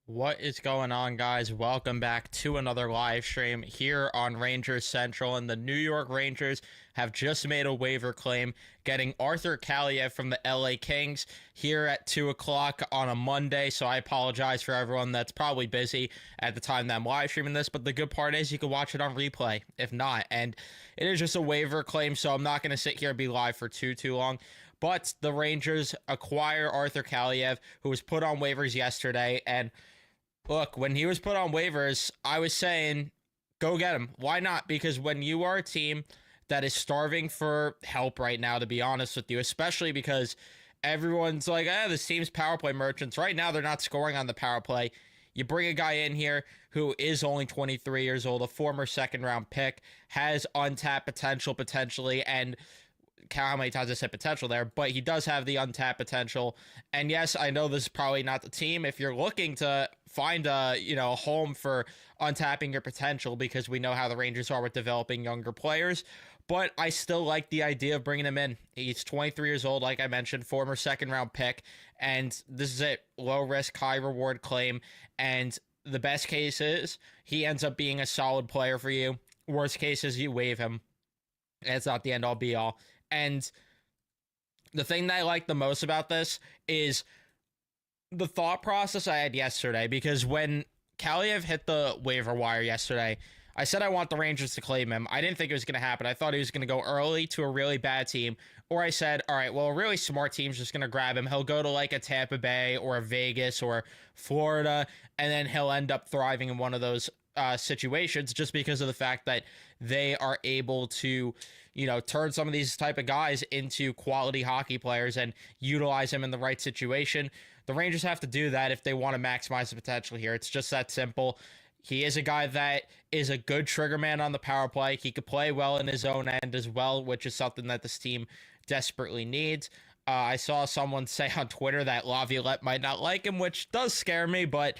What is going on, guys? Welcome back to another live stream here on Rangers Central. And the New York Rangers have just made a waiver claim, getting Arthur Kaliyev from the LA Kings here at 2 o'clock on a Monday. So I apologize for everyone that's probably busy at the time that I'm live streaming this. But the good part is you can watch it on replay if not. And it is just a waiver claim, so I'm not going to sit here and be live for too long. But the Rangers acquire Arthur Kaliyev, who was put on waivers yesterday. And look, when he was put on waivers, I was saying, go get him. Why not? Because when you are a team that is starving for help right now, to be honest with you, especially because everyone's like, this team's power play merchants. Right now, they're not scoring on the power play. You bring a guy in here who is only 23 years old, a former second-round pick, has untapped potential potentially, and count how many times I said potential there, but he does have the untapped potential. And yes, I know this is probably not the team if you're looking to find a home for untapping your potential, because we know how the Rangers are with developing younger players. But I still like the idea of bringing him in. He's 23 years old, like I mentioned, former second round pick, and this is it. Low risk, high reward claim. And the best case is he ends up being a solid player for you. Worst case is you waive him. It's not the end all be all. And the thing that I like the most about this is the thought process I had yesterday, because when Kaliyev hit the waiver wire yesterday, I said I want the Rangers to claim him. I didn't think it was going to happen. I thought he was going to go early to a really bad team. Or I said, all right, well, a really smart team's just going to grab him. He'll go to like a Tampa Bay or a Vegas or Florida, and then he'll end up thriving in one of those situations, just because of the fact that they are able to, turn some of these type of guys into quality hockey players and utilize them in the right situation. The Rangers have to do that if they want to maximize the potential here. It's just that simple. He is a guy that is a good trigger man on the power play. He could play well in his own end as well, which is something that this team desperately needs. I saw someone say on Twitter that Laviolette might not like him, which does scare me, but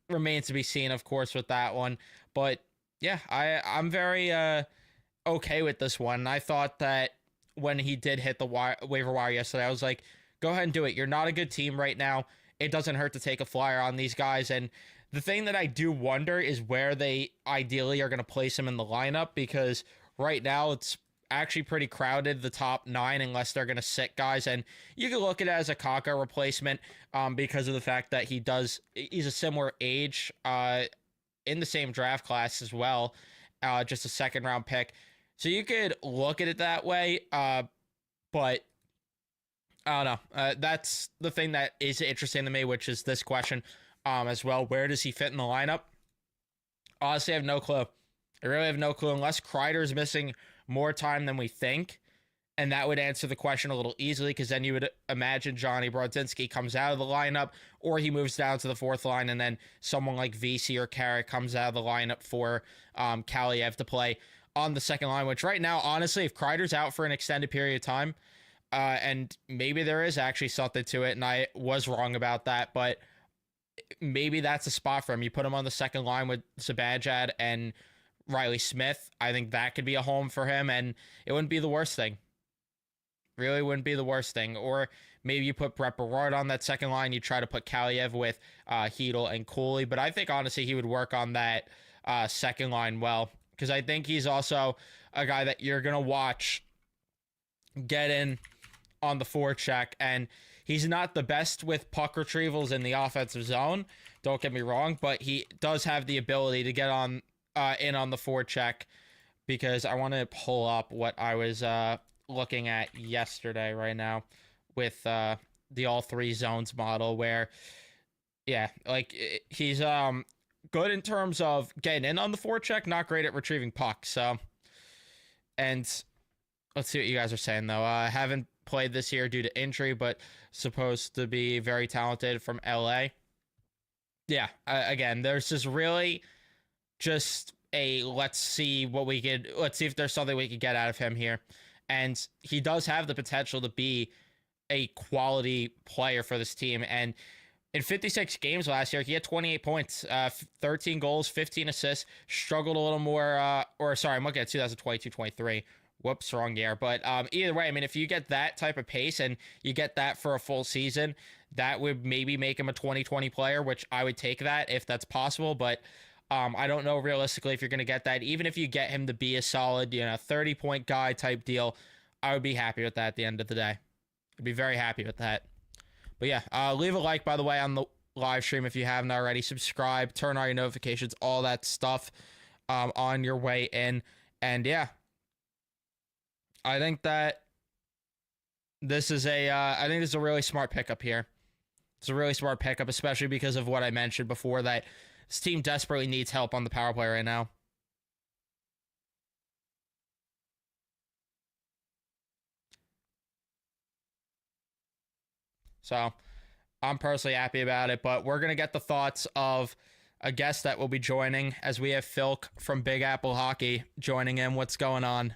remains to be seen, of course, with that one. But yeah, I'm very okay with this one. I thought that when he did hit the waiver wire yesterday, I was like, go ahead and do it. You're not a good team right now. It doesn't hurt to take a flyer on these guys. And the thing that I do wonder is where they ideally are going to place him in the lineup, because right now it's actually pretty crowded, the top 9, unless they're going to sit guys. And you can look at it as a Kaka replacement because of the fact that he's a similar age in the same draft class as well, just a second round pick. So you could look at it that way, but I don't know. That's the thing that is interesting to me, which is this question as well. Where does he fit in the lineup? Honestly, I have no clue. I really have no clue, unless Kreider's missing more time than we think. And that would answer the question a little easily, because then you would imagine Johnny Brodzinski comes out of the lineup, or he moves down to the fourth line, and then someone like VC or Carrick comes out of the lineup for Kaliyev to play on the second line, which right now, honestly, if Kreider's out for an extended period of time, and maybe there is actually something to it, and I was wrong about that, but maybe that's a spot for him. You put him on the second line with Zibanejad and Riley Smith. I think that could be a home for him, and it wouldn't be the worst thing. Really wouldn't be the worst thing. Or maybe you put Brett Berard on that second line. You try to put Kaliyev with Hedel and Cooley. But I think, honestly, he would work on that second line well, because I think he's also a guy that you're going to watch get in on the forecheck. And he's not the best with puck retrievals in the offensive zone, don't get me wrong, but he does have the ability to get on in on the forecheck, because I want to pull up what I was looking at yesterday right now with the all three zones model, where he's good in terms of getting in on the forecheck, not great at retrieving pucks. So, and let's see what you guys are saying though. Haven't played this year due to injury, but supposed to be very talented from LA. Yeah, again, there's just really just let's see if there's something we could get out of him here. And he does have the potential to be a quality player for this team. And In 56 games last year, he had 28 points, 13 goals, 15 assists. Struggled a little more, I'm looking at 2022-23. Whoops, wrong year. But either way, I mean, if you get that type of pace and you get that for a full season, that would maybe make him a 2020 player, which I would take that if that's possible. But I don't know realistically if you're going to get that. Even if you get him to be a solid, 30-point guy type deal, I would be happy with that at the end of the day. I'd be very happy with that. But yeah, leave a like, by the way, on the live stream if you haven't already. Subscribe, turn on your notifications, all that stuff on your way in. And yeah, I think that this is a really smart pickup here. It's a really smart pickup, especially because of what I mentioned before, that this team desperately needs help on the power play right now. So I'm personally happy about it, but we're going to get the thoughts of a guest that will be joining, as we have Filk from Big Apple Hockey joining in. What's going on?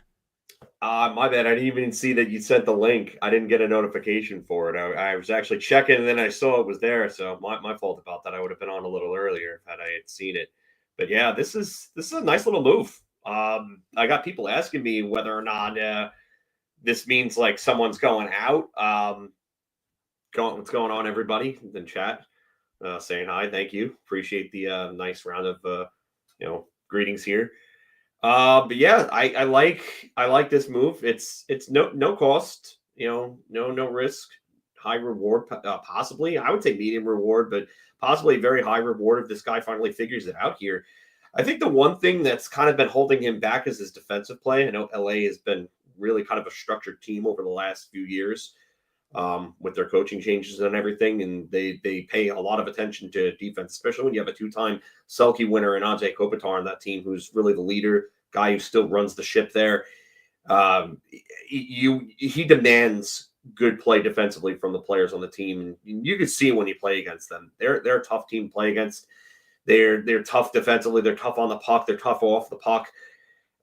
My bad. I didn't even see that you sent the link. I didn't get a notification for it. I was actually checking, and then I saw it was there. So my fault about that. I would have been on a little earlier had I had seen it. But yeah, this is a nice little move. I got people asking me whether or not this means like someone's going out. What's going on, everybody in chat? Saying hi, thank you, appreciate the nice round of greetings here. But yeah, I like this move. It's no cost, no risk, high reward, possibly. I would say medium reward, but possibly very high reward if this guy finally figures it out here. I think the one thing that's kind of been holding him back is his defensive play. I know LA has been really kind of a structured team over the last few years, with their coaching changes and everything, and they pay a lot of attention to defense, especially when you have a two-time Selke winner and Ajay Kopitar on that team, who's really the leader, guy who still runs the ship there. He demands good play defensively from the players on the team, and you can see when you play against them. They're a tough team to play against. They're tough defensively. They're tough on the puck. They're tough off the puck.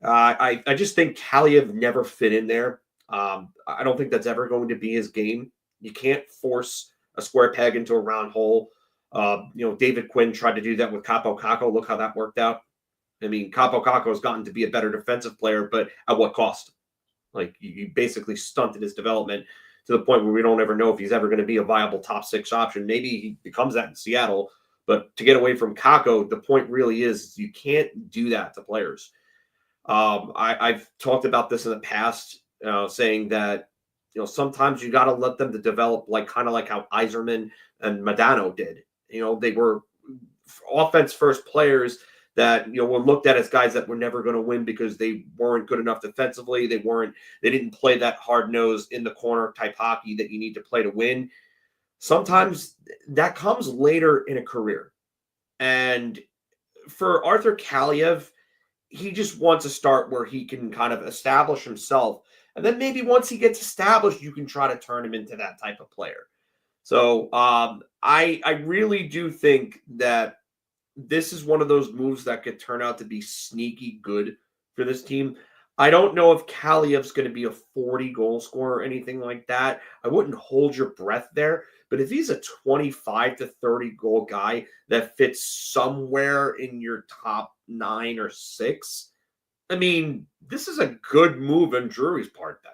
I just think Kaliyev never fit in there. I don't think that's ever going to be his game. You can't force a square peg into a round hole. David Quinn tried to do that with Capo Caco. Look how that worked out. I mean, Capo Caco has gotten to be a better defensive player, but at what cost? Like, you basically stunted his development to the point where we don't ever know if he's ever going to be a viable top six option. Maybe he becomes that in Seattle, but to get away from Caco, the point really is you can't do that to players. I've talked about this in the past, saying that sometimes you got to let them to develop, like kind of like how Yzerman and Modano did. They were offense first players that were looked at as guys that were never going to win because they weren't good enough defensively. They didn't play that hard nosed in the corner type hockey that you need to play to win. Sometimes that comes later in a career, and for Arthur Kaliyev, he just wants to start where he can kind of establish himself. And then maybe once he gets established, you can try to turn him into that type of player. So I really do think that this is one of those moves that could turn out to be sneaky good for this team. I don't know if Kaliyev's going to be a 40 goal scorer or anything like that. I wouldn't hold your breath there. But if he's a 25 to 30 goal guy that fits somewhere in your top 9 or 6, I mean, this is a good move on Drury's part then.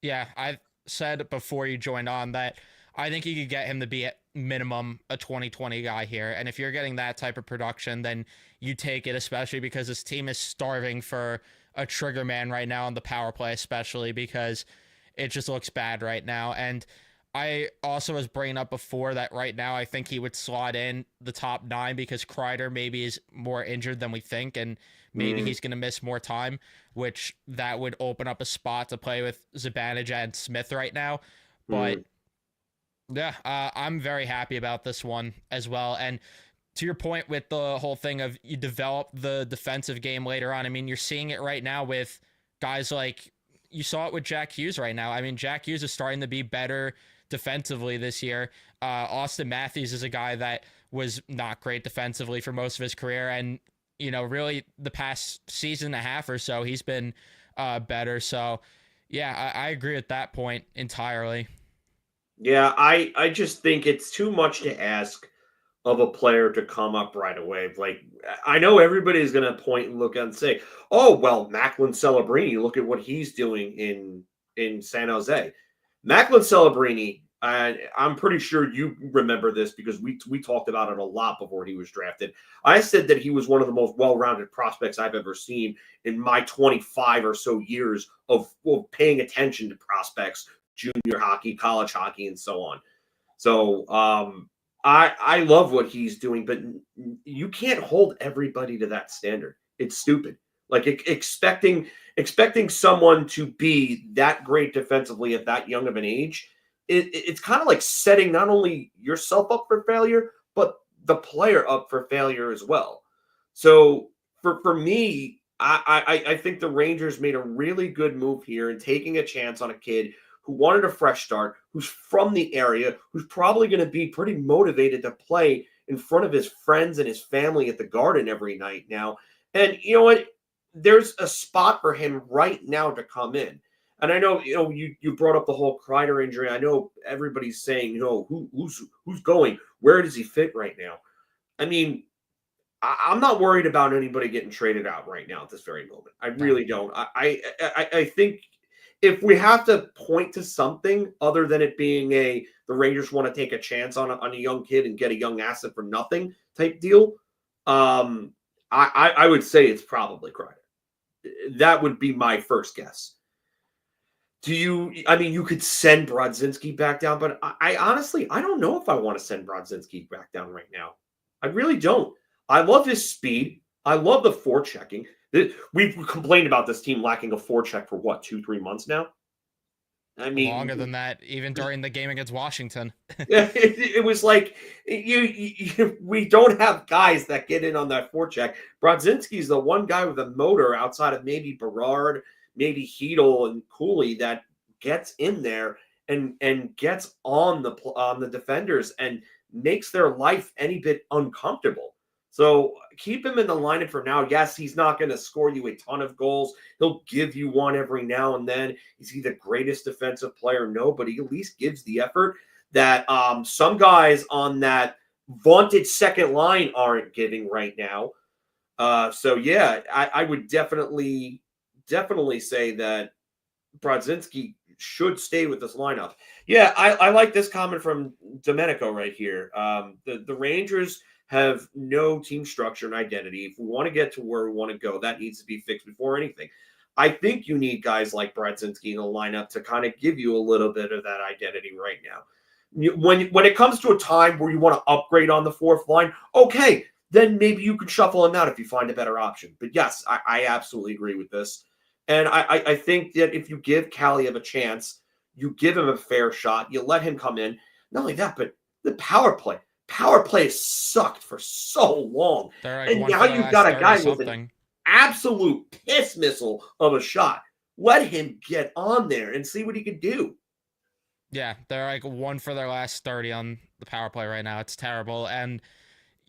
Yeah, I said before you joined on that I think you could get him to be at minimum a 2020 guy here. And if you're getting that type of production, then you take it, especially because this team is starving for a trigger man right now on the power play, especially because it just looks bad right now. And I also was bringing up before that right now I think he would slot in the top 9 because Kreider maybe is more injured than we think, and maybe he's going to miss more time, which that would open up a spot to play with Zibanejad and Smith right now. But yeah, I'm very happy about this one as well. And to your point with the whole thing of you develop the defensive game later on, I mean, you're seeing it right now with guys like, you saw it with Jack Hughes right now. I mean, Jack Hughes is starting to be better defensively this year. Austin Matthews is a guy that was not great defensively for most of his career. And, really the past season and a half or so, he's been better. So, yeah, I agree at that point entirely. Yeah, I just think it's too much to ask of a player to come up right away. Like, I know everybody's going to point and look and say, "Oh, well, Macklin Celebrini, look at what he's doing in San Jose." Macklin Celebrini, I'm pretty sure you remember this because we talked about it a lot before he was drafted. I said that he was one of the most well-rounded prospects I've ever seen in my 25 or so years of paying attention to prospects, junior hockey, college hockey, and so on. So I love what he's doing, but you can't hold everybody to that standard. It's stupid. Like expecting someone to be that great defensively at that young of an age, it's kind of like setting not only yourself up for failure, but the player up for failure as well. So for me, I think the Rangers made a really good move here in taking a chance on a kid who wanted a fresh start, who's from the area, who's probably going to be pretty motivated to play in front of his friends and his family at the Garden every night now. And you know what? There's a spot for him right now to come in. And I know, you brought up the whole Kreider injury. I know everybody's saying, who's going? Where does he fit right now? I mean, I'm not worried about anybody getting traded out right now at this very moment. I No. really don't. I think if we have to point to something other than it being the Rangers want to take a chance on a young kid and get a young asset for nothing type deal, I would say it's probably Kreider. That would be my first guess. I mean, you could send Brodzinski back down, but I honestly, I don't know if I want to send Brodzinski back down right now. I really don't. I love his speed. I love the forechecking. We've complained about this team lacking a forecheck for what, 2-3 months now? I Longer mean, than that, even during the game against Washington. it was like we don't have guys that get in on that forecheck. Brodzinski's the one guy with a motor outside of maybe Berard, maybe Hedel and Cooley that gets in there and gets on the defenders and makes their life any bit uncomfortable. So keep him in the lineup for now. Yes, he's not going to score you a ton of goals. He'll give you one every now and then. Is he the greatest defensive player? No, but he at least gives the effort that some guys on that vaunted second line aren't getting right now. So yeah, I would definitely say that Brodzinski should stay with this lineup. Yeah, I like this comment from Domenico right here. The Rangers have no team structure and identity. If we want to get to where we want to go, that needs to be fixed before anything. I think you need guys like Brodzinski in the lineup to kind of give you a little bit of that identity right now. When it comes to a time where you want to upgrade on the fourth line, okay, then maybe you can shuffle him out if you find a better option. But yes, I absolutely agree with this. And I think that if you give Kaliyev a chance, you give him a fair shot, you let him come in. Not only that, but the power play sucked for so long. They're like And one now for their you've last got a 30 guy with an something. absolute piss missile of a shot. Let him get on there and see what he can do. Yeah, they're like one for their last 30 on the power play right now. It's terrible. And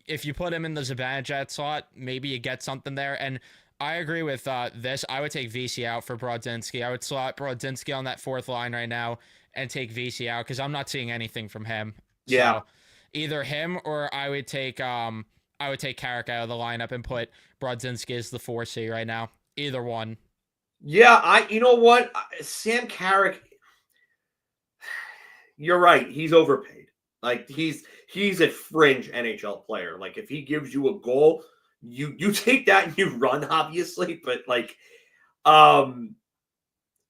if you put him in the Zibanejad slot, maybe you get something there. And I agree with this. I would take VC out for Brodzinski. I would slot Brodzinski on that fourth line right now and take VC out because I'm not seeing anything from him. Yeah. So either him or I would take Carrick out of the lineup and put Brodzinski as the 4C right now. Either one. Yeah, you know what? Sam Carrick, you're right. He's overpaid. Like he's a fringe NHL player. Like if he gives you a goal, you take that and you run, obviously. But like, um,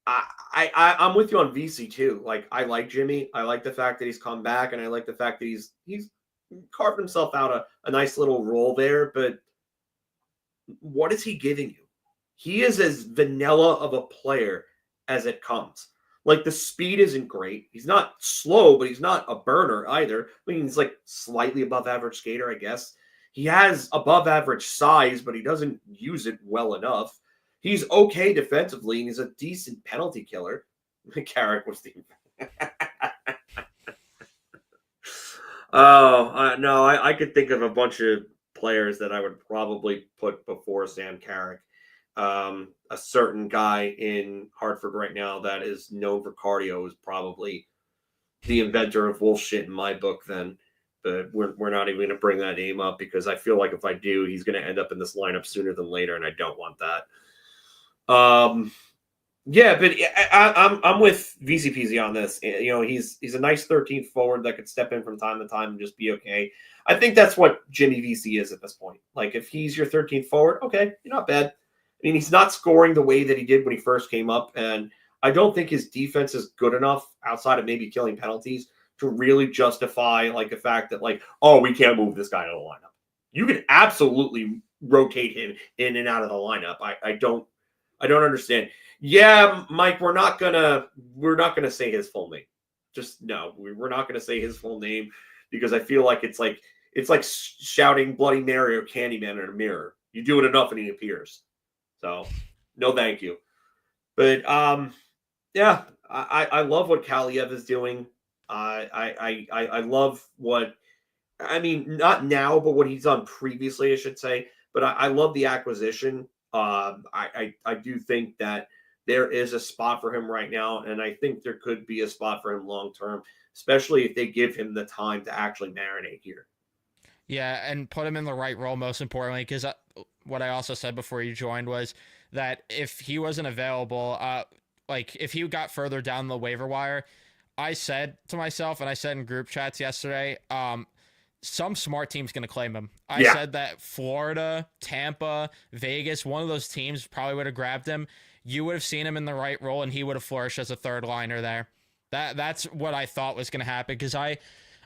I'm with you on VC too. Like I like Jimmy. I like the fact that he's come back, and I like the fact that he's carved himself out a nice little role there. But what is he giving you? He is as vanilla of a player as it comes. Like the speed isn't great. He's not slow, but he's not a burner either. I mean, he's like slightly above average skater, I guess. He has above average size, but he doesn't use it well enough. He's okay defensively, and he's a decent penalty killer. Carrick was the. Oh no, I could think of a bunch of players that I would probably put before Sam Carrick. A certain guy in Hartford right now that is known for cardio is probably the inventor of bullshit in my book then. But we're not even going to bring that name up because I feel like if I do, he's going to end up in this lineup sooner than later, and I don't want that. Yeah, but I'm with VCPZ on this. You know, he's a nice 13th forward that could step in from time to time and just be okay. I think that's what Jimmy VC is at this point. Like, if he's your 13th forward, okay, you're not bad. I mean, he's not scoring the way that he did when he first came up, and I don't think his defense is good enough outside of maybe killing penalties to really justify like the fact that like, oh, we can't move this guy out of the lineup. You can absolutely rotate him in and out of the lineup. I don't understand. Yeah, Mike, we're not gonna say his full name. Just no, we're not gonna say his full name because I feel like it's like shouting Bloody Mary or Candyman in a mirror. You do it enough and he appears. So no, thank you. But yeah, I love what Kaliyev is doing. I love what, I mean, not now, but what he's done previously, I should say. But I love the acquisition. I do think that there is a spot for him right now, and I think there could be a spot for him long term, especially if they give him the time to actually marinate here. Yeah, and put him in the right role, most importantly, because what I also said before you joined was that if he wasn't available, like if he got further down the waiver wire, I said to myself, and I said in group chats yesterday, some smart team's going to claim him. I said that Florida, Tampa, Vegas, one of those teams probably would have grabbed him. You would have seen him in the right role, and he would have flourished as a third liner there. That's what I thought was going to happen, because I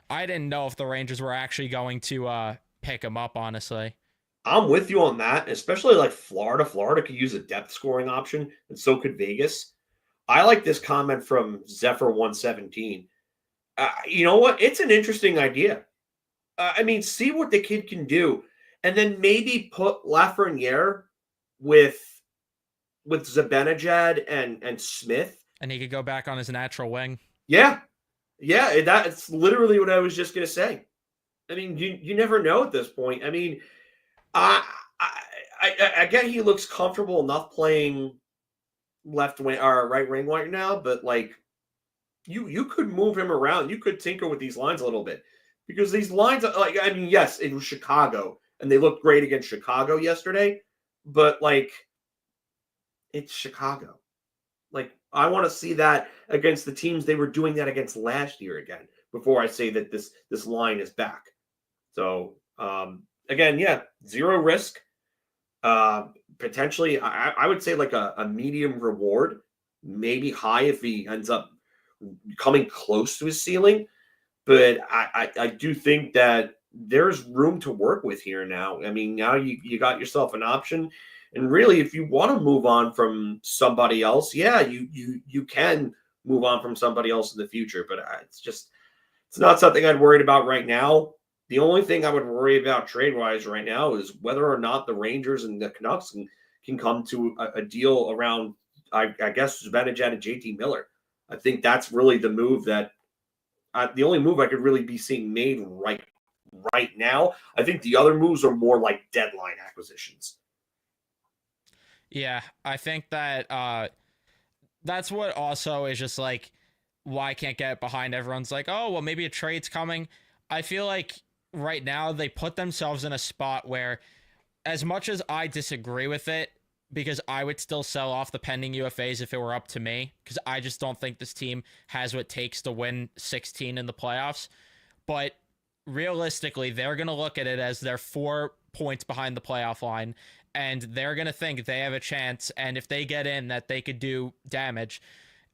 didn't know if the Rangers were actually going to pick him up, honestly. I'm with you on that, especially like Florida. Florida could use a depth scoring option, and so could Vegas. I like this comment from Zephyr117. You know what? It's an interesting idea. I mean, see what the kid can do, and then maybe put Lafreniere with Zibanejad and Smith. And he could go back on his natural wing. Yeah. That's literally what I was just going to say. I mean, you never know at this point. I mean, I get he looks comfortable enough playing left wing or right wing right now, but like you could move him around. You could tinker with these lines a little bit because these lines are like, I mean, yes, it was Chicago and they looked great against Chicago yesterday, but like it's Chicago. Like I want to see that against the teams they were doing that against last year again before I say that this line is back. So again, yeah, zero risk. Potentially, I would say like a medium reward, maybe high if he ends up coming close to his ceiling. But I do think that there's room to work with here now. I mean, now you got yourself an option. And really, if you want to move on from somebody else, yeah, you can move on from somebody else in the future. But it's not something I'd worried about right now. The only thing I would worry about trade-wise right now is whether or not the Rangers and the Canucks can come to a deal around, I guess, Zibanejad and JT Miller. I think that's really the move that the only move I could really be seeing made right now. I think the other moves are more like deadline acquisitions. Yeah, I think that that's what also is just like why I can't get behind everyone's like, oh, well, maybe a trade's coming. I feel like right now they put themselves in a spot where, as much as I disagree with it, because I would still sell off the pending UFAs if it were up to me, because I just don't think this team has what it takes to win 16 in the playoffs. But realistically, they're going to look at it as they're 4 points behind the playoff line, and they're going to think they have a chance, and if they get in, that they could do damage.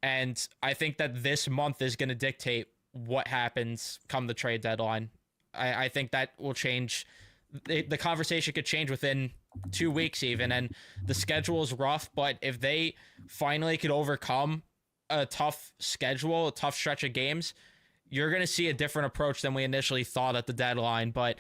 And I think that this month is going to dictate what happens come the trade deadline. I think that will change. The conversation could change within 2 weeks even, and the schedule is rough, but if they finally could overcome a tough schedule, a tough stretch of games, you're going to see a different approach than we initially thought at the deadline. But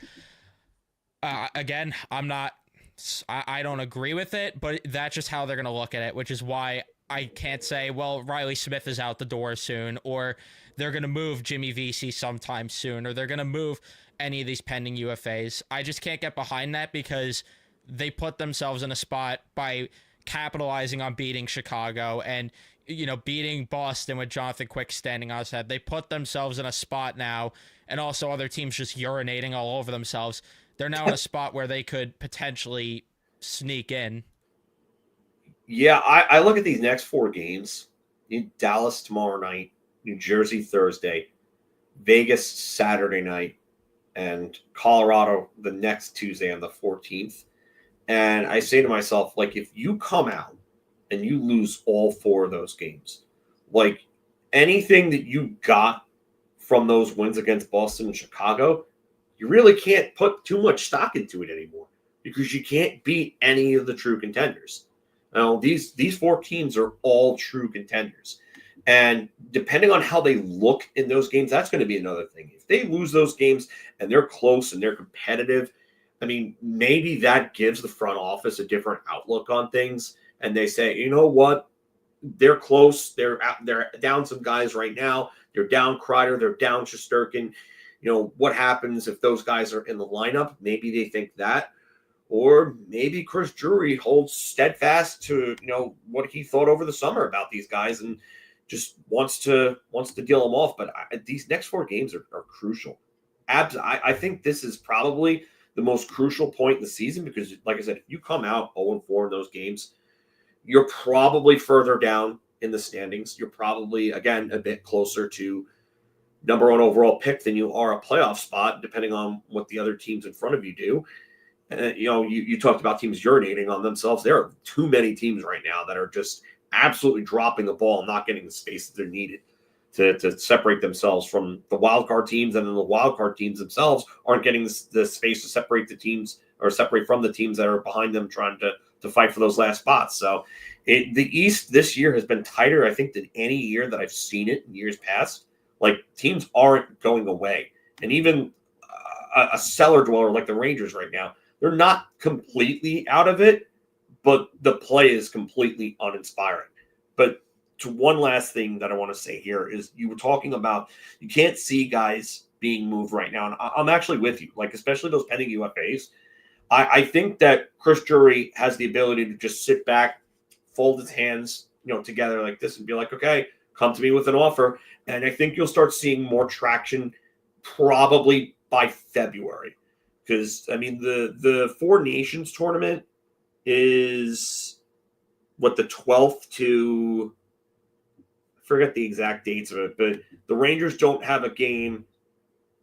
again, I don't agree with it, but that's just how they're going to look at it, which is why I can't say, well, Riley Smith is out the door soon, or they're going to move Jimmy VC sometime soon, or they're going to move any of these pending UFAs. I just can't get behind that because they put themselves in a spot by capitalizing on beating Chicago and, beating Boston with Jonathan Quick standing on his head. They put themselves in a spot now, and also other teams just urinating all over themselves. They're now in a spot where they could potentially sneak in. Yeah, I look at these next 4 games. In Dallas tomorrow night, New Jersey Thursday, Vegas Saturday night, and Colorado the next Tuesday on the 14th. And I say to myself, like, if you come out and you lose all 4 of those games, like anything that you got from those wins against Boston and Chicago, you really can't put too much stock into it anymore because you can't beat any of the true contenders. Now, these 4 teams are all true contenders. And depending on how they look in those games, that's going to be another thing. If they lose those games and they're close and they're competitive, I mean, maybe that gives the front office a different outlook on things. And they say, you know what? They're close. They're down some guys right now. They're down Kreider. They're down Shesterkin. What happens if those guys are in the lineup? Maybe they think that. Or maybe Chris Drury holds steadfast to, what he thought over the summer about these guys and just wants to deal them off. But these next 4 games are crucial. I think this is probably the most crucial point in the season because, like I said, if you come out 0-4 in those games, you're probably further down in the standings. You're probably, again, a bit closer to number 1 overall pick than you are a playoff spot, depending on what the other teams in front of you do. You talked about teams urinating on themselves. There are too many teams right now that are just absolutely dropping the ball and not getting the space that they're needed to separate themselves from the wild card teams, and then the wild card teams themselves aren't getting the space to separate the teams or separate from the teams that are behind them trying to fight for those last spots. So the East this year has been tighter, I think, than any year that I've seen it in years past. Like, teams aren't going away. And even a cellar dweller like the Rangers right now, they're not completely out of it, but the play is completely uninspiring. But to one last thing that I want to say here is you were talking about you can't see guys being moved right now. And I'm actually with you, like especially those pending UFAs. I think that Chris Drury has the ability to just sit back, fold his hands, together like this and be like, okay, come to me with an offer. And I think you'll start seeing more traction probably by February. Because, I mean, the 4 Nations tournament is, the 12th to – I forget the exact dates of it, but the Rangers don't have a game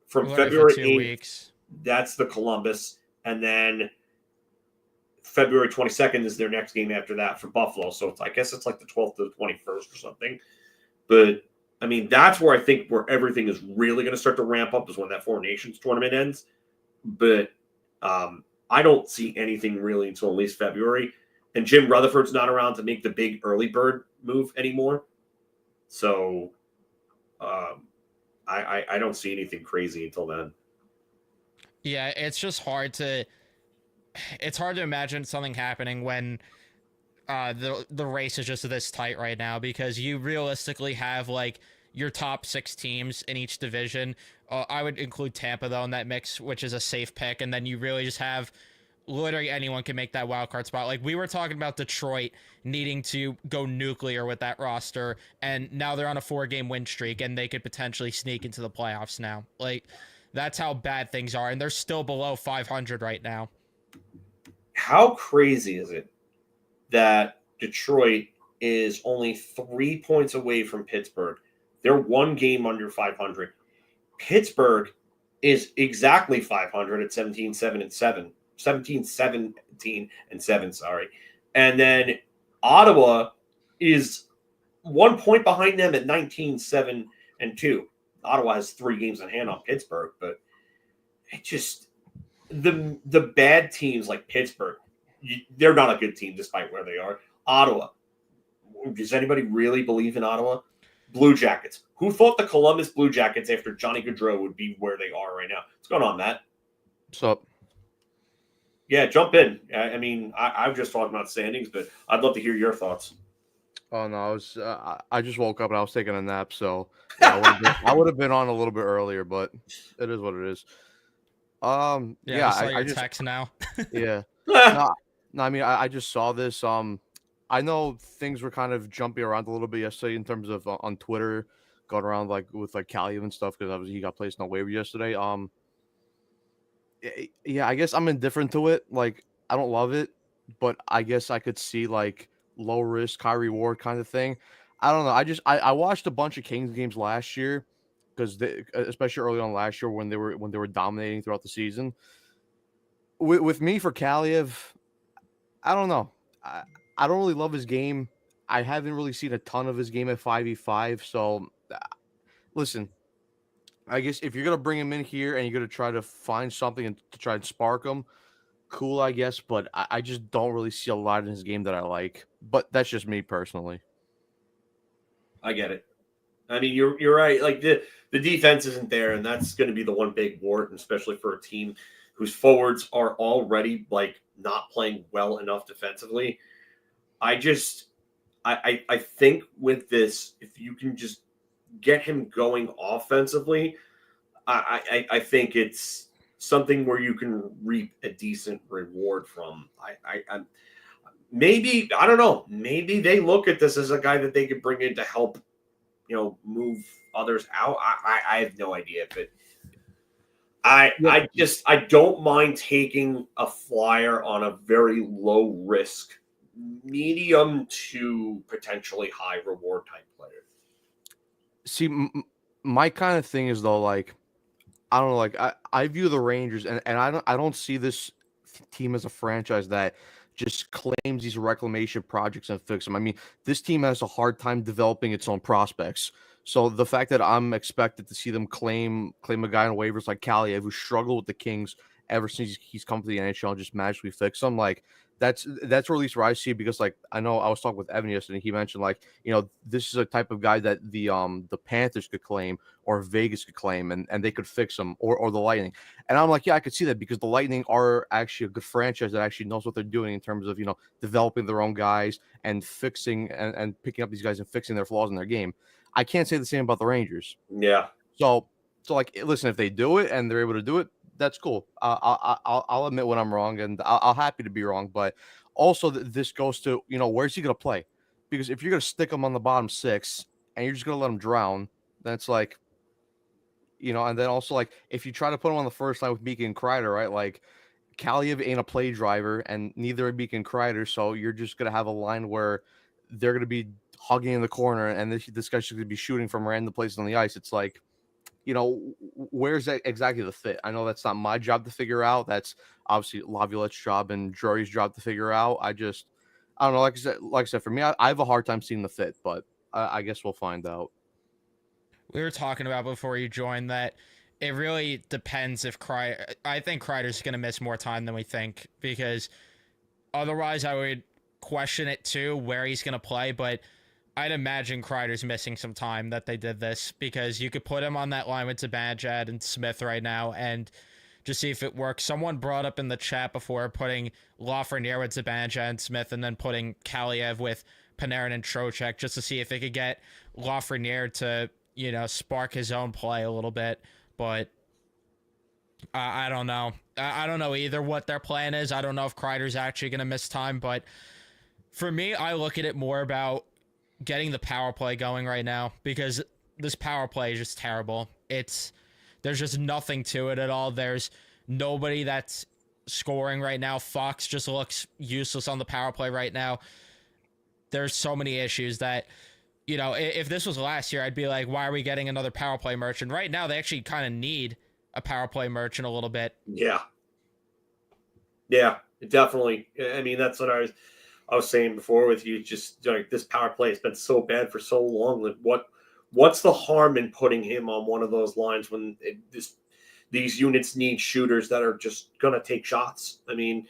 from February 8th. Weeks. That's the Columbus. And then February 22nd is their next game after that for Buffalo. So I guess it's like the 12th to the 21st or something. But, I mean, that's where I think where everything is really going to start to ramp up is when that 4 Nations tournament ends. But I don't see anything really until at least February. And Jim Rutherford's not around to make the big early bird move anymore. So I don't see anything crazy until then. Yeah, it's just hard to imagine something happening when the race is just this tight right now, because you realistically have like your top 6 teams in each division. I would include Tampa though in that mix, which is a safe pick, and then you really just have literally anyone can make that wild card spot. Like we were talking about Detroit needing to go nuclear with that roster, and now they're on a 4-game win streak and they could potentially sneak into the playoffs now. Like that's how bad things are, and they're still below 500 right now. How crazy is it that Detroit is only 3 points away from Pittsburgh? They're 1 game under 500. Pittsburgh is exactly 500 at 17-17, sorry. And then Ottawa is 1 point behind them at 19-7-2. Ottawa has 3 games in hand on Pittsburgh, but it just the bad teams like Pittsburgh, they're not a good team despite where they are. Ottawa, does anybody really believe in Ottawa? Blue Jackets. Who thought the Columbus Blue Jackets after Johnny Gaudreau would be where they are right now? What's going on, Matt? What's up? Yeah, jump in. I mean, I'm just talking about standings, but I'd love to hear your thoughts. Oh no, I just woke up and I was taking a nap, so yeah, I would have been on a little bit earlier, but it is what it is. I saw your text now. Yeah. No, I mean, I just saw this. I know things were kind of jumping around a little bit yesterday in terms of on Twitter, going around like with like Kaliyev and stuff because obviously he got placed on waiver yesterday. Yeah, I guess I'm indifferent to it. Like, I don't love it, but I guess I could see like low risk, high reward kind of thing. I don't know. I watched a bunch of Kings games last year because especially early on last year when they were dominating throughout the season. With me for Kaliev, I don't know. I don't really love his game. I haven't really seen a ton of his game at 5v5. So listen, I guess if you're gonna bring him in here and you're gonna try to find something and to try and spark him, cool, I guess. But I just don't really see a lot in his game that I like. But that's just me personally. I get it. I mean, you're right. Like the defense isn't there, and that's going to be the one big wart, and especially for a team whose forwards are already like not playing well enough defensively. I think with this, if you can just get him going offensively, I think it's something where you can reap a decent reward from. I'm maybe, I don't know, maybe they look at this as a guy that they could bring in to help, move others out. I have no idea, but I don't mind taking a flyer on a very low risk, medium to potentially high reward type player. See, my kind of thing is though, like, I don't know, like I view the Rangers and I don't see this team as a franchise that just claims these reclamation projects and fix them. I mean, this team has a hard time developing its own prospects. So the fact that I'm expected to see them claim a guy on waivers like Kaliev, who struggled with the Kings ever since he's come to the NHL and just magically fix them, like that's at least where I see it, because like I know I was talking with Evan yesterday, he mentioned like, this is a type of guy that the Panthers could claim or Vegas could claim and they could fix him, or the Lightning. And I'm like, yeah, I could see that, because the Lightning are actually a good franchise that actually knows what they're doing in terms of, developing their own guys and fixing and picking up these guys and fixing their flaws in their game. I can't say the same about the Rangers. Yeah. So like, listen, if they do it and they're able to do it, that's cool. I'll admit when I'm wrong, and I'll happy to be wrong. But also, this goes to, where's he going to play? Because if you're going to stick him on the bottom six and you're just going to let him drown, then it's like, and then also, like, if you try to put him on the first line with Meek and Kreider, right? Like, Kaliev ain't a play driver, and neither are Meek and Kreider. So you're just going to have a line where they're going to be hugging in the corner, and this guy's just going to be shooting from random places on the ice. It's like, where's that exactly the fit? I know that's not my job to figure out. That's obviously Laviolette's job and Drury's job to figure out. I don't know. Like I said, for me, I have a hard time seeing the fit, but I guess we'll find out. We were talking about before you joined that it really depends if I think Kreider's going to miss more time than we think, because otherwise I would question it too, where he's going to play, but I'd imagine Kreider's missing some time that they did this, because you could put him on that line with Zibanejad and Smith right now and just see if it works. Someone brought up in the chat before putting Lafreniere with Zibanejad and Smith and then putting Kaliyev with Panarin and Trocheck just to see if they could get Lafreniere to, spark his own play a little bit. But I don't know. I don't know either what their plan is. I don't know if Kreider's actually going to miss time, but for me, I look at it more about getting the power play going right now, because this power play is just terrible. There's just nothing to it at all. There's nobody that's scoring right now. Fox just looks useless on the power play right now. There's so many issues that, if this was last year, I'd be like, why are we getting another power play merchant? Right now, they actually kind of need a power play merchant a little bit. Yeah, definitely. I mean, that's what I was saying before with you. Just like, this power play has been so bad for so long. Like, what's the harm in putting him on one of those lines when these units need shooters that are just gonna take shots? I mean,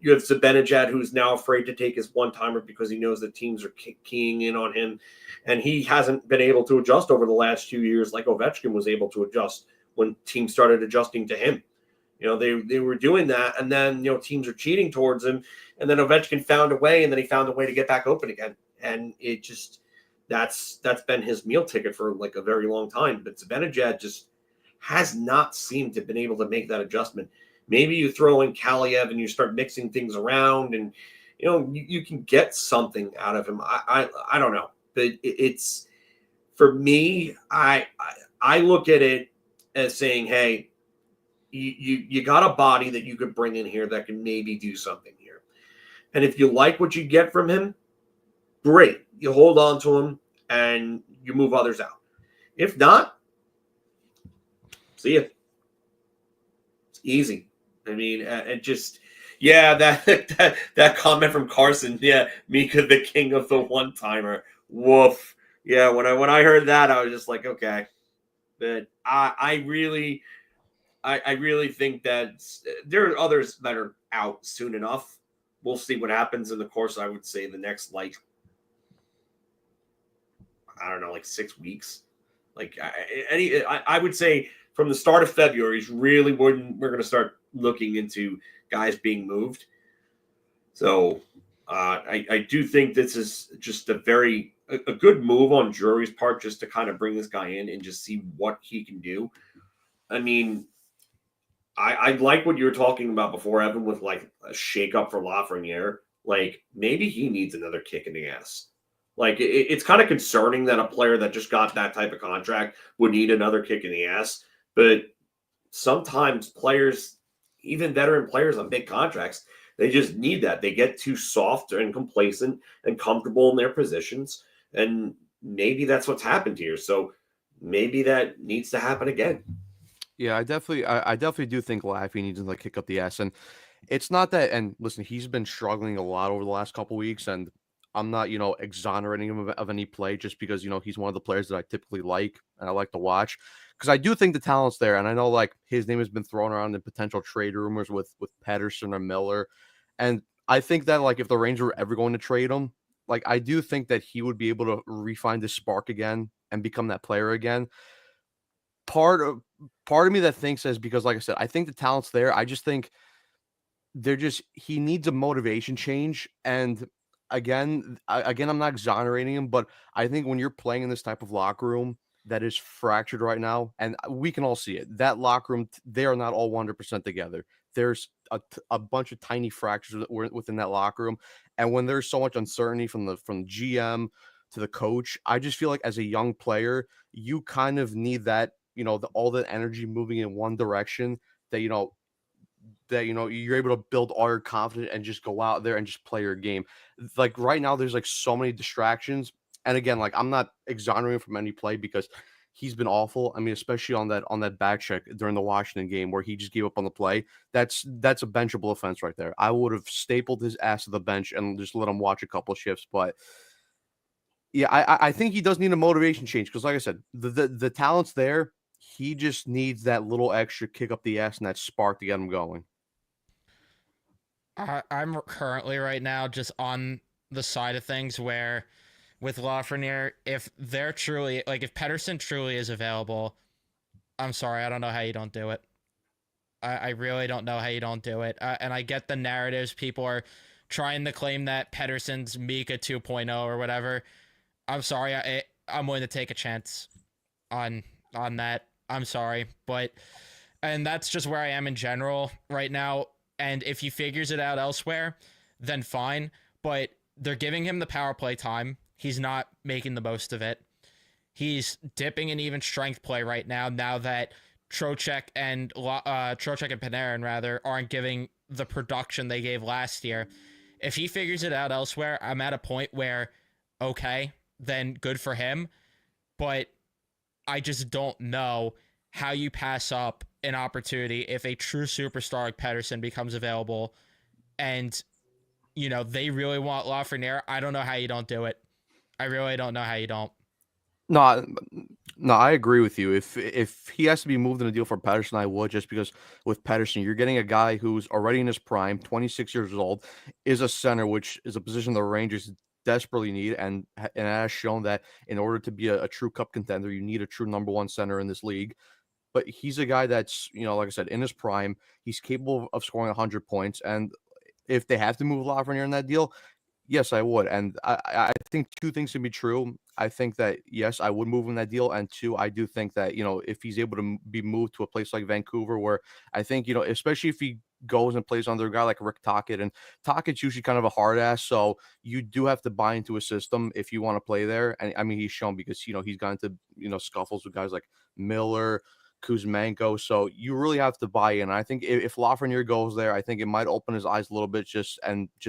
you have Zibanejad, who's now afraid to take his one-timer because he knows that teams are keying in on him, and he hasn't been able to adjust over the last 2 years like Ovechkin was able to adjust when teams started adjusting to him. They were doing that, and then, teams are cheating towards him, and then Ovechkin found a way, and then he found a way to get back open again. And it just, that's been his meal ticket for like a very long time. But Zibanejad just has not seemed to have been able to make that adjustment. Maybe you throw in Kaliev and you start mixing things around, and you can get something out of him. I don't know, but it's for me. I look at it as saying, hey, you got a body that you could bring in here that can maybe do something here, and if you like what you get from him, great. You hold on to him and you move others out. If not, see ya. It's easy. I mean, it just, yeah, that comment from Carson, yeah, Mika, the king of the one timer. Woof. Yeah, when I heard that, I was just like, okay. But I really think that there are others that are out soon enough. We'll see what happens in the course. I would say the next, like, I don't know, like 6 weeks. Like I would say from the start of February is really when we're going to start looking into guys being moved. So I do think this is just a good move on Drury's part, just to kind of bring this guy in and just see what he can do. I mean, I like what you were talking about before, Evan, with like a shakeup for Lafreniere. Like maybe he needs another kick in the ass. Like it's kind of concerning that a player that just got that type of contract would need another kick in the ass. But sometimes players, even veteran players on big contracts, they just need that. They get too soft and complacent and comfortable in their positions. And maybe that's what's happened here. So maybe that needs to happen again. Yeah, I definitely do think Laffy needs to like kick up the ass, and it's not that. And listen, he's been struggling a lot over the last couple weeks, and I'm not exonerating him of any play just because he's one of the players that I typically like and I like to watch because I do think the talent's there, and I know like his name has been thrown around in potential trade rumors with Pedersen or Miller, and I think that like if the Rangers were ever going to trade him, like I do think that he would be able to refine this spark again and become that player again. Part of part of me that thinks is because, like I said, I think the talent's there. I just think he needs a motivation change. And again, I'm not exonerating him, but I think when you're playing in this type of locker room that is fractured right now, and we can all see it, that locker room, they are not all 100% together. There's a bunch of tiny fractures within that locker room, and when there's so much uncertainty from GM to the coach, I just feel like as a young player, you kind of need that all the energy moving in one direction that you're able to build all your confidence and just go out there and just play your game. Like right now there's like so many distractions, and again, like I'm not exonerating from any play because he's been awful. I mean, especially on that back check during the Washington game where he just gave up on the play. That's a benchable offense right there. I would have stapled his ass to the bench and just let him watch a couple shifts. But yeah, I think he does need a motivation change because, like I said, the talent's there. He just needs that little extra kick up the ass and that spark to get him going. I'm currently right now just on the side of things where with Lafreniere, if they're truly like if Pedersen truly is available, I'm sorry, I don't know how you don't do it. I really don't know how you don't do it. And I get the narratives. People are trying to claim that Pedersen's Mika 2.0 or whatever. I'm sorry, I'm willing to take a chance on that. I'm sorry, and that's just where I am in general right now. And if he figures it out elsewhere, then fine. But they're giving him the power play time. He's not making the most of it. He's dipping in even strength play right now. Now that Trocheck and Panarin rather aren't giving the production they gave last year. If he figures it out elsewhere, I'm at a point where, okay, then good for him. But I just don't know how you pass up an opportunity if a true superstar like Pedersen becomes available and, they really want Lafreniere. I don't know how you don't do it. I really don't know how you don't. No, no, I agree with you. If he has to be moved in a deal for Pedersen, I would, just because with Pedersen, you're getting a guy who's already in his prime, 26 years old, is a center, which is a position the Rangers desperately need, and has shown that in order to be a true cup contender, you need a true number one center in this league. But he's a guy that's, like I said, in his prime. He's capable of scoring 100 points, and if they have to move Lafreniere in that deal, yes, I would. And I think two things can be true. I think that, yes, I would move him that deal. And two, I do think that, if he's able to be moved to a place like Vancouver, where I think, especially if he goes and plays under a guy like Rick Tocchet, and Tockett's usually kind of a hard ass, so you do have to buy into a system if you want to play there. And I mean, he's shown because he's gone into scuffles with guys like Miller, Kuzmenko, so you really have to buy in. I think if Lafreniere goes there, I think it might open his eyes a little bit, just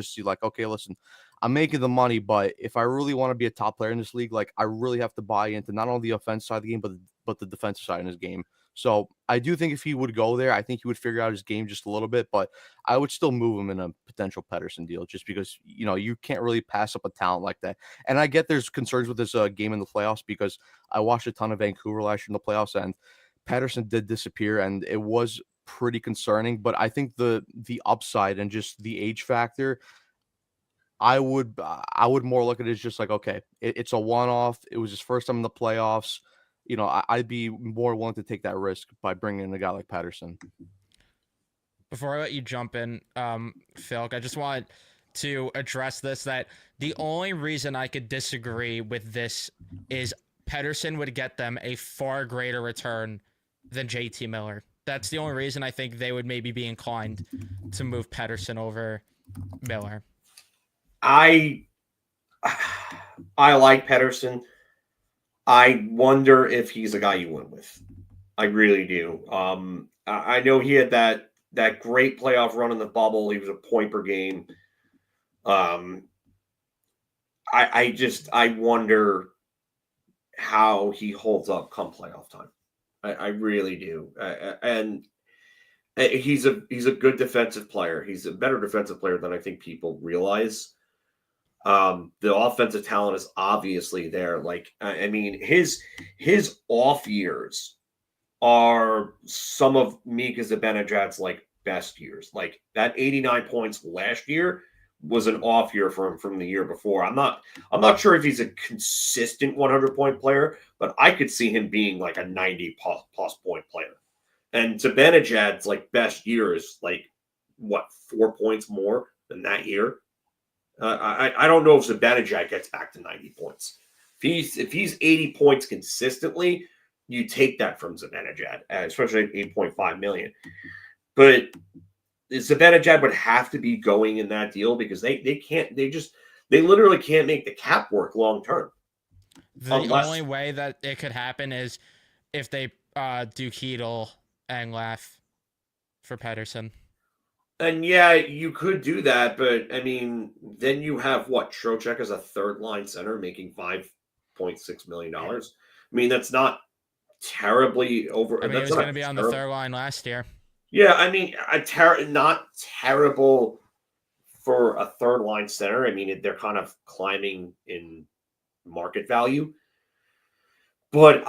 see like, okay, listen, I'm making the money, but if I really want to be a top player in this league, like I really have to buy into not only the offense side of the game, but the defensive side in his game. So I do think if he would go there, I think he would figure out his game just a little bit, but I would still move him in a potential Pedersen deal just because, you can't really pass up a talent like that. And I get there's concerns with this game in the playoffs because I watched a ton of Vancouver last year in the playoffs, and Pedersen did disappear, and it was pretty concerning. But I think the upside and just the age factor, I would more look at it as just like, okay, it's a one-off. It was his first time in the playoffs. I'd be more willing to take that risk by bringing in a guy like Patterson. Before I let you jump in, Filk, I just wanted to address this, that the only reason I could disagree with this is Pedersen would get them a far greater return than JT Miller. That's the only reason I think they would maybe be inclined to move Pedersen over Miller. I like Pedersen. I wonder if he's a guy you went with. I really do. I know he had that great playoff run in the bubble. He was a point per game. I wonder how he holds up come playoff time. I really do. And he's a good defensive player. He's a better defensive player than I think people realize. The offensive talent is obviously there. Like, I mean, his off years are some of Mika Zibanejad's like best years. Like that 89 points last year was an off year for him from the year before. I'm not sure if he's a consistent 100-point player, but I could see him being like a 90 plus point player. And Zibanejad's like best year is like what, 4 points more than that year. I don't know if Zibanejad gets back to 90 points. If he's 80 points consistently, you take that from Zibanejad, especially at 8.5 million. But Zibanejad would have to be going in that deal because they literally can't make the cap work long term. The only way that it could happen is if they do Keedle and Laff for Pedersen. And yeah, you could do that, but I mean, then you have what, Trocheck as a third line center making $5.6 million. I mean, that's not terribly over. I mean, he was going to be on the third line last year. Yeah, I mean, not terrible for a third line center. I mean, they're kind of climbing in market value, but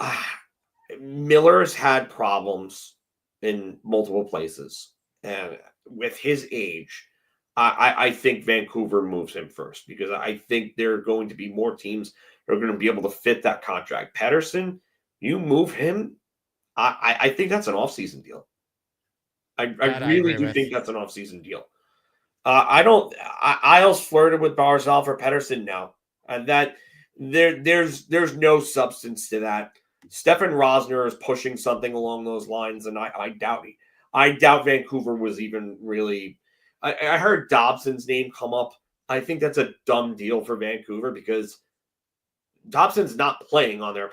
Miller's had problems in multiple places, and with his age, I think Vancouver moves him first because I think there are going to be more teams that are going to be able to fit that contract. Pedersen, you move him, I think that's an off-season deal. I really do think that's an off-season deal. Isles flirted with Barzal for Pedersen now, and that there's no substance to that. Stefan Rosner is pushing something along those lines, and I doubt Vancouver was even really. I heard Dobson's name come up. I think that's a dumb deal for Vancouver because Dobson's not playing on their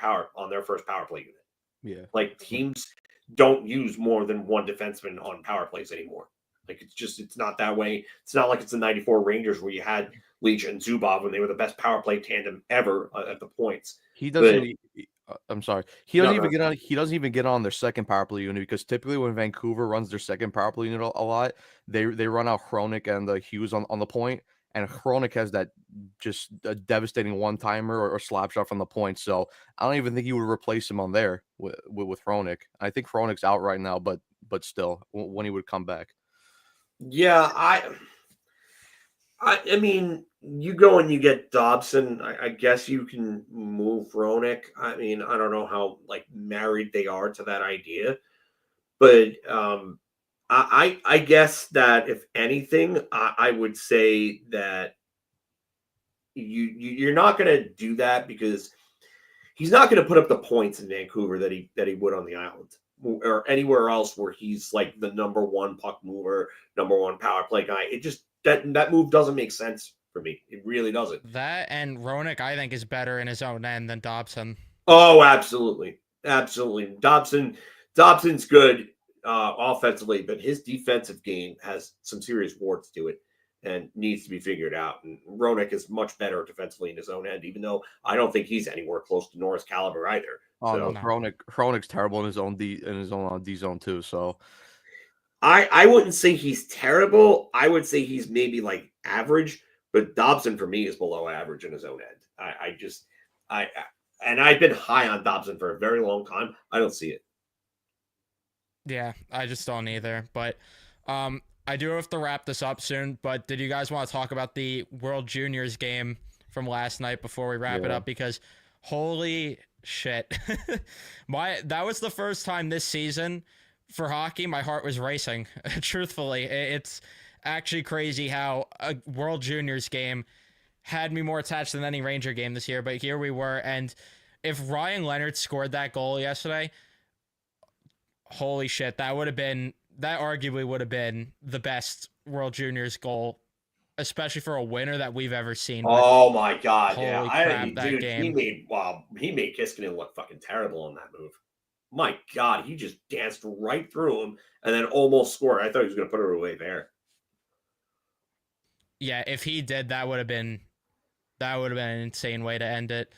first power play unit. Yeah, like teams don't use more than one defenseman on power plays anymore. Like it's not that way. It's not like it's the '94 Rangers where you had Leach and Zubov when they were the best power play tandem ever at the points. He doesn't. I'm sorry. He doesn't even get on their second power play unit because typically when Vancouver runs their second power play unit a lot, they run out Hronik and Hughes on the point, and Hronik has that just a devastating one-timer or slap shot from the point. So I don't even think he would replace him on there with Hronik. I think Hronik's out right now, but still, when he would come back. Yeah, I mean, you go and you get Dobson. I guess you can move Hronik. I mean, I don't know how like married they are to that idea, but I guess that if anything, I would say that you're not going to do that because he's not going to put up the points in Vancouver that he would on the island. or anywhere else where he's like the number one puck mover, number one power play guy. It just that move doesn't make sense for me. It really doesn't. That and Roenick, I think, is better in his own end than Dobson. Oh, absolutely, absolutely. Dobson's good offensively, but his defensive game has some serious warts to it and needs to be figured out. And Roenick is much better defensively in his own end, even though I don't think he's anywhere close to Norris caliber either. Oh so, no, Hronek's terrible in his own D zone too. So I wouldn't say he's terrible. I would say he's maybe like average, but Dobson for me is below average in his own end. And I've been high on Dobson for a very long time. I don't see it. Yeah, I just don't either. But I do have to wrap this up soon. But did you guys want to talk about the World Juniors game from last night before we wrap it up? Because holy shit, that was the first time this season for hockey my heart was racing. Truthfully, it's actually crazy how a World Juniors game had me more attached than any Ranger game this year. But here we were, and if Ryan Leonard scored that goal yesterday, holy shit, that arguably would have been the best World Juniors goal, especially for a winner that we've ever seen. Oh my god, holy crap, that game. He made Kiskinen look fucking terrible on that move. My god, he just danced right through him and then almost scored. I thought he was going to put it away there. Yeah, if he did, that would have been an insane way to end it.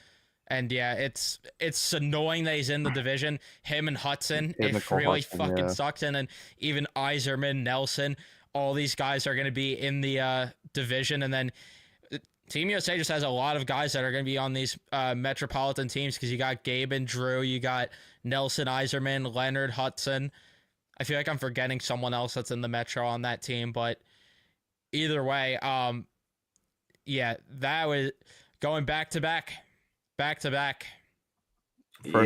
And yeah, it's annoying that he's in the division. Him and Hudson, it really fucking sucks. And then even Yzerman, Nelson, all these guys are going to be in the division. And then Team USA just has a lot of guys that are going to be on these metropolitan teams because you got Gabe and Drew, you got Nelson, Yzerman, Leonard, Hudson. I feel like I'm forgetting someone else that's in the Metro on that team, but either way, yeah, that was going back to back. First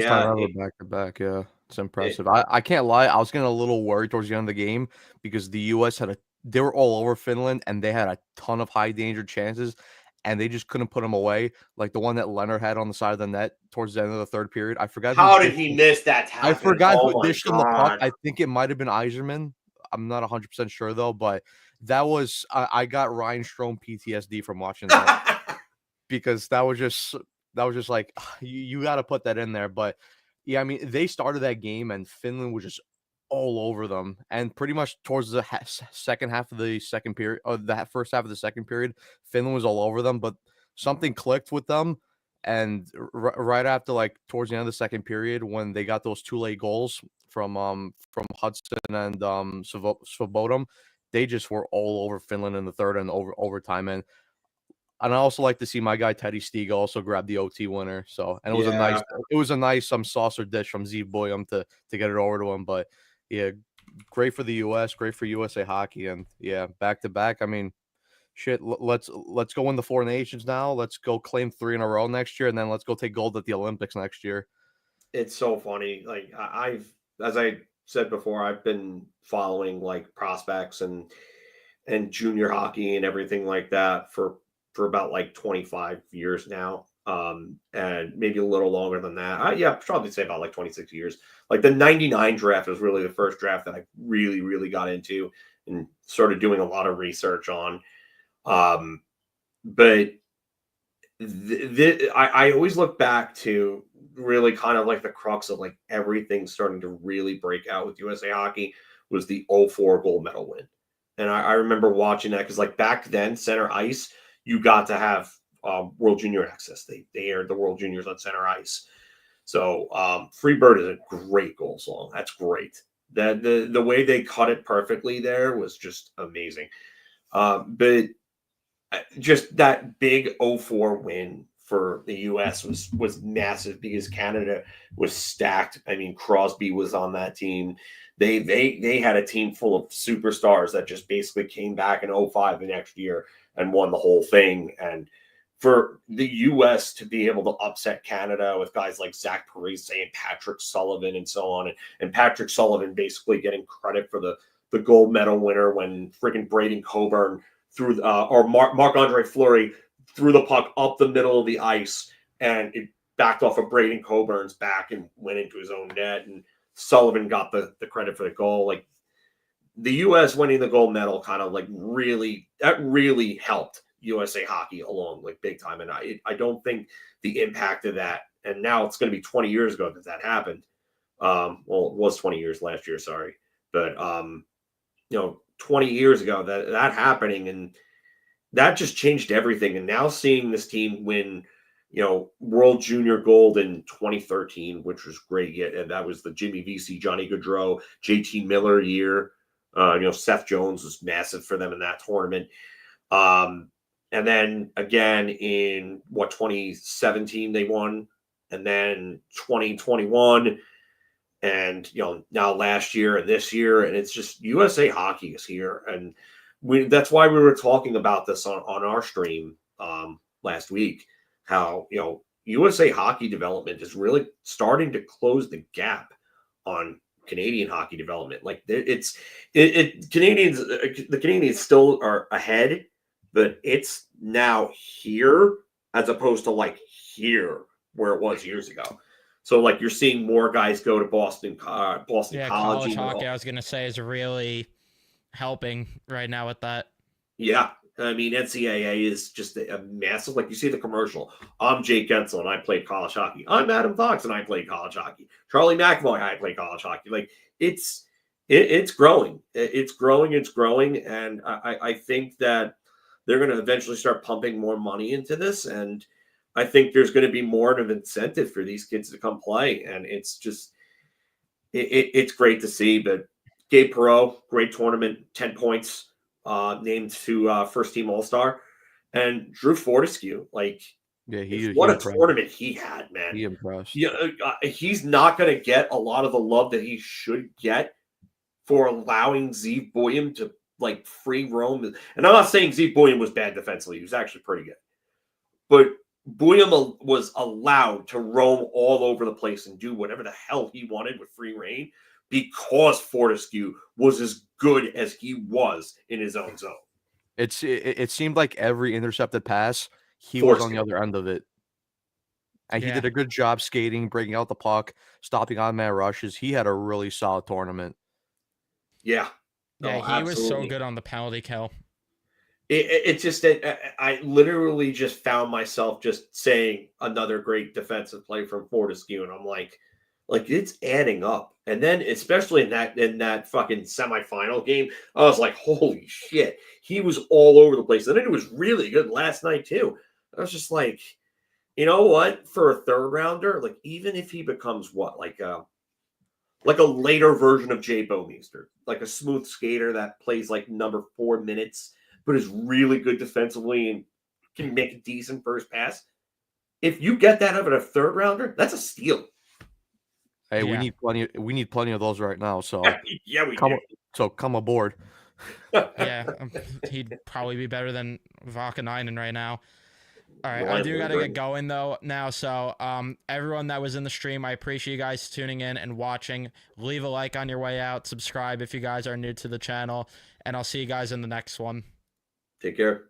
time ever back to back. Yeah, it's impressive. I can't lie. I was getting a little worried towards the end of the game because the U.S. they were all over Finland and they had a ton of high danger chances and they just couldn't put them away. Like the one that Leonard had on the side of the net towards the end of the third period. I forgot. How did he miss that? I forgot who dished him the puck. I think it might have been Yzerman. I'm not 100% sure though, but that was I got Ryan Strome PTSD from watching that because that was just like you got to put that in there. But yeah, I mean they started that game and Finland was just all over them, and pretty much towards the second half of the second period, or the first half of the second period, Finland was all over them. But something clicked with them, and right after, like towards the end of the second period, when they got those 2 late goals from Hudson and Svobodom, they just were all over Finland in the third and overtime. And I also like to see my guy Teddy Stiga also grab the OT winner. So, and it was a nice saucer dish from Zeev Boyum to get it over to him. But yeah, great for the U.S., great for USA Hockey, and yeah, back to back. I mean, shit. Let's go win the 4 nations now. Let's go claim 3 in a row next year, and then let's go take gold at the Olympics next year. It's so funny. Like as I said before, I've been following like prospects and junior hockey and everything like that for about like 25 years now. And maybe a little longer than that. Yeah, probably say about like 26 years. Like the 99 draft was really the first draft that I really, really got into and started doing a lot of research on. But I always look back to really kind of like the crux of like everything starting to really break out with USA Hockey was the 04 gold medal win. And I remember watching that because like back then, center ice, you got to have World Junior access. They aired the World Juniors on center ice. So Freebird is a great goal song. That's great. The way they cut it perfectly there was just amazing. But just that big 04 win for the U.S. was massive because Canada was stacked. I mean, Crosby was on that team. They had a team full of superstars that just basically came back in 05 the next year and won the whole thing. And for the U.S. to be able to upset Canada with guys like Zach Parise and Patrick Sullivan and so on, and Patrick Sullivan basically getting credit for the gold medal winner when freaking Braden Coburn threw or Marc-Andre Fleury threw the puck up the middle of the ice and it backed off of Braden Coburn's back and went into his own net. And Sullivan got the credit for the goal. Like the U.S. winning the gold medal kind of like really helped USA Hockey along like big time. And I don't think the impact of that, and now it's going to be 20 years ago that happened. Well, it was 20 years last year, sorry. But 20 years ago that happening, and that just changed everything. And now seeing this team win, World Junior Gold in 2013, which was great. Yeah, and that was the Jimmy Vesey, Johnny Gaudreau, JT Miller year. Seth Jones was massive for them in that tournament. And then again in 2017 they won, and then 2021, and now last year and this year, and it's just USA Hockey is here, and that's why we were talking about this on our stream last week. How USA Hockey development is really starting to close the gap on Canadian hockey development. Like the Canadians still are ahead, but it's now here as opposed to like here where it was years ago. So like you're seeing more guys go to Boston College. Hockey, I was gonna say, is really helping right now with that. Yeah. I mean, NCAA is just a massive, like you see the commercial. I'm Jake Gensel and I played college hockey. I'm Adam Fox and I played college hockey. Charlie McAvoy, I played college hockey. Like it's growing. It's growing. And I think that they're going to eventually start pumping more money into this. And I think there's going to be more of an incentive for these kids to come play. And it's just, it's great to see. But Gabe Perreault, great tournament, 10 points. Named to first team All-Star, and Drew Fortescue, what a tournament he had, man. He impressed. Yeah, he's not going to get a lot of the love that he should get for allowing Zeev Buoyam to like free roam. And I'm not saying Zeev Buoyam was bad defensively; he was actually pretty good. But Buoyam was allowed to roam all over the place and do whatever the hell he wanted with free reign, because Fortescue was as good as he was in his own zone. It seemed like every intercepted pass, he was on the other end of it. And he did a good job skating, breaking out the puck, stopping on-man rushes. He had a really solid tournament. Yeah. Yeah, he was so good on the penalty kill. It's just that I literally just found myself just saying another great defensive play from Fortescue, and I'm like it's adding up. And then especially in that fucking semifinal game, I was like, holy shit, he was all over the place. And then he was really good last night too. I was just like, you know what? For a third rounder, like even if he becomes like a later version of Jay Bouwmeester, like a smooth skater that plays like number 4 minutes, but is really good defensively and can make a decent first pass. If you get that out of a third rounder, that's a steal. Hey, we need plenty of those right now. So come aboard. Yeah, he'd probably be better than Vakanainen right now. All right, I do gotta get going though now. So everyone that was in the stream, I appreciate you guys tuning in and watching. Leave a like on your way out. Subscribe if you guys are new to the channel, and I'll see you guys in the next one. Take care.